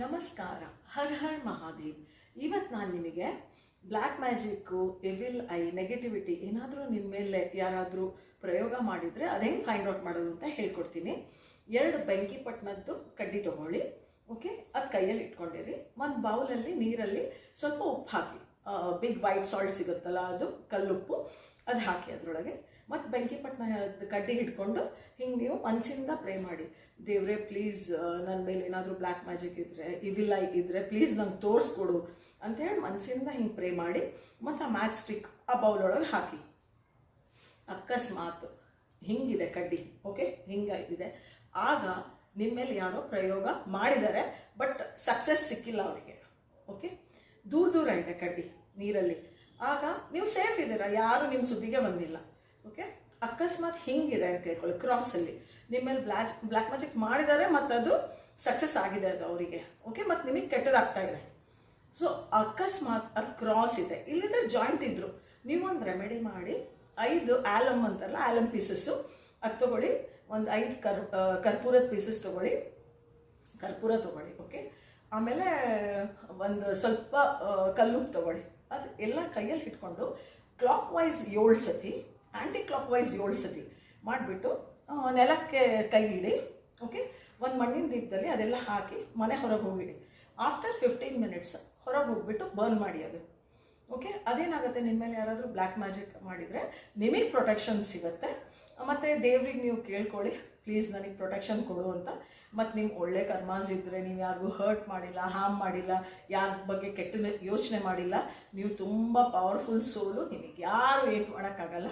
ನಮಸ್ಕಾರ. ಹರ್ ಹರ್ ಮಹಾದೇವ್. ಇವತ್ತು ನಾನು ನಿಮಗೆ black magic, evil I, negativity ಏನಾದರೂ ನಿಮ್ಮ ಮೇಲೆ ಯಾರಾದರೂ ಪ್ರಯೋಗ ಮಾಡಿದರೆ ಅದು ಹೆಂಗೆ ಫೈಂಡ್ ಔಟ್ ಮಾಡೋದು ಅಂತ ಹೇಳ್ಕೊಡ್ತೀನಿ. 2 ಬೆಂಕಿ ಪಟ್ಟಣದ್ದು ಕಡ್ಡಿ ತೊಗೊಳ್ಳಿ. ಓಕೆ, ಅದು ಕೈಯಲ್ಲಿ ಇಟ್ಕೊಂಡಿರಿ. ಒಂದು ಬೌಲಲ್ಲಿ ನೀರಲ್ಲಿ ಸ್ವಲ್ಪ ಉಪ್ಪು ಹಾಕಿ, ಬಿಗ್ ವೈಟ್ ಸಾಲ್ಟ್ ಸಿಗುತ್ತಲ್ಲ ಅದು ಕಲ್ಲುಪ್ಪು, ಅದು ಹಾಕಿ ಅದರೊಳಗೆ. ಮತ್ತು ಬೆಂಕಿ ಪಟ್ಟಣ ಕಡ್ಡಿ ಹಿಡ್ಕೊಂಡು ಹಿಂಗೆ ನೀವು ಮನಸ್ಸಿಂದ ಪ್ರೇ ಮಾಡಿ, ದೇವ್ರೆ ಪ್ಲೀಸ್ ನನ್ನ ಮೇಲೆ ಏನಾದರೂ ಬ್ಲ್ಯಾಕ್ ಮ್ಯಾಜಿಕ್ ಇದ್ದರೆ, ಇವಿಲ್ ಐ ಇದ್ದರೆ ಪ್ಲೀಸ್ ನಂಗೆ ತೋರಿಸ್ಕೊಡು ಅಂಥೇಳಿ ಮನಸ್ಸಿಂದ ಹಿಂಗೆ ಪ್ರೇ ಮಾಡಿ, ಮತ್ತು ಆ ಮ್ಯಾಚ್ ಸ್ಟಿಕ್ ಆ ಬೌಲೊಳಗೆ ಹಾಕಿ. ಅಕಸ್ಮಾತ್ ಹಿಂಗಿದೆ ಕಡ್ಡಿ, ಓಕೆ ಹಿಂಗಿದೆ, ಆಗ ನಿಮ್ಮ ಮೇಲೆ ಯಾರೋ ಪ್ರಯೋಗ ಮಾಡಿದ್ದಾರೆ ಬಟ್ ಸಕ್ಸಸ್ ಸಿಕ್ಕಿಲ್ಲ ಅವರಿಗೆ. ಓಕೆ, ದೂರ ಇದೆ ಕಡ್ಡಿ ನೀರಲ್ಲಿ, ಆಗ ನೀವು ಸೇಫ್ ಇದ್ದೀರಾ, ಯಾರು ನಿಮ್ಮ ಸುದ್ದಿಗೆ ಬಂದಿಲ್ಲ. ಓಕೆ, ಅಕಸ್ಮಾತ್ ಹಿಂಗಿದೆ ಅಂತ ಹೇಳ್ಕೊಳ್ಳಿ, ಕ್ರಾಸಲ್ಲಿ ನಿಮ್ಮ ಮೇಲೆ ಬ್ಲ್ಯಾಕ್ ಮ್ಯಾಜಿಕ್ ಮಾಡಿದ್ದಾರೆ ಮತ್ತು ಅದು ಸಕ್ಸಸ್ ಆಗಿದೆ ಅದು ಅವರಿಗೆ. ಓಕೆ, ಮತ್ತು ನಿಮಗೆ ಕೆಟ್ಟದಾಗ್ತಾ ಇದೆ. ಸೊ ಅಕಸ್ಮಾತ್ ಅದು ಕ್ರಾಸ್ ಇದೆ, ಇಲ್ಲಿದ್ರೆ ಜಾಯಿಂಟ್ ಇದ್ರು, ನೀವೊಂದು ರೆಮಿಡಿ ಮಾಡಿ 5 ಆಲಮ್ ಅಂತಾರಲ್ಲ, ಆಲಮ್ ಪೀಸಸ್ಸು ಅದು ತೊಗೊಳ್ಳಿ. ಒಂದು 5 ಕರ್ಪೂರದ ಪೀಸಸ್ ತೊಗೊಳ್ಳಿ, ಕರ್ಪೂರ ತೊಗೊಳ್ಳಿ. ಓಕೆ, ಆಮೇಲೆ ಒಂದು ಸ್ವಲ್ಪ ಕಲ್ಲುಪ್ಪು ತೊಗೊಳ್ಳಿ. ಅದು ಎಲ್ಲ ಕೈಯಲ್ಲಿ ಇಟ್ಕೊಂಡು ಕ್ಲಾಕ್ ವೈಸ್ 7 ಸತಿ, ಆ್ಯಂಟಿ ಕ್ಲಾಕ್ ವೈಸ್ 7 ಸತಿ ಮಾಡಿಬಿಟ್ಟು ನೆಲಕ್ಕೆ ಕೈ ಇಡಿ. ಓಕೆ, ಒಂದು ಮಣ್ಣಿನ ದೀಪದಲ್ಲಿ ಅದೆಲ್ಲ ಹಾಕಿ ಮನೆ ಹೊರಗೆ ಹೋಗಿಡಿ. ಆಫ್ಟರ್ 15 ಮಿನಿಟ್ಸ್ ಹೊರಗೆ ಹೋಗ್ಬಿಟ್ಟು ಬರ್ನ್ ಮಾಡಿ ಅದು. ಓಕೆ, ಅದೇನಾಗುತ್ತೆ, ನಿಮ್ಮ ಮೇಲೆ ಯಾರಾದರೂ ಬ್ಲ್ಯಾಕ್ ಮ್ಯಾಜಿಕ್ ಮಾಡಿದರೆ ನಿಮಗೆ ಪ್ರೊಟೆಕ್ಷನ್ ಸಿಗುತ್ತೆ. ಮತ್ತು ದೇವ್ರಿಗೆ ನೀವು ಕೇಳ್ಕೊಳ್ಳಿ, ಪ್ಲೀಸ್ ನನಗೆ ಪ್ರೊಟೆಕ್ಷನ್ ಕೊಡು ಅಂತ. ಮತ್ತು ನೀವು ಒಳ್ಳೆ ಕರ್ಮಾಸ್ ಇದ್ದರೆ, ನೀವು ಯಾರಿಗೂ ಹರ್ಟ್ ಮಾಡಿಲ್ಲ, ಹಾರ್ಮ್ ಮಾಡಿಲ್ಲ, ಯಾರ ಬಗ್ಗೆ ಕೆಟ್ಟ ಯೋಚನೆ ಮಾಡಿಲ್ಲ, ನೀವು ತುಂಬ ಪವರ್ಫುಲ್ ಸೋಲು, ನಿಮಗೆ ಯಾರು ಏನು ಮಾಡೋಕ್ಕಾಗಲ್ಲ.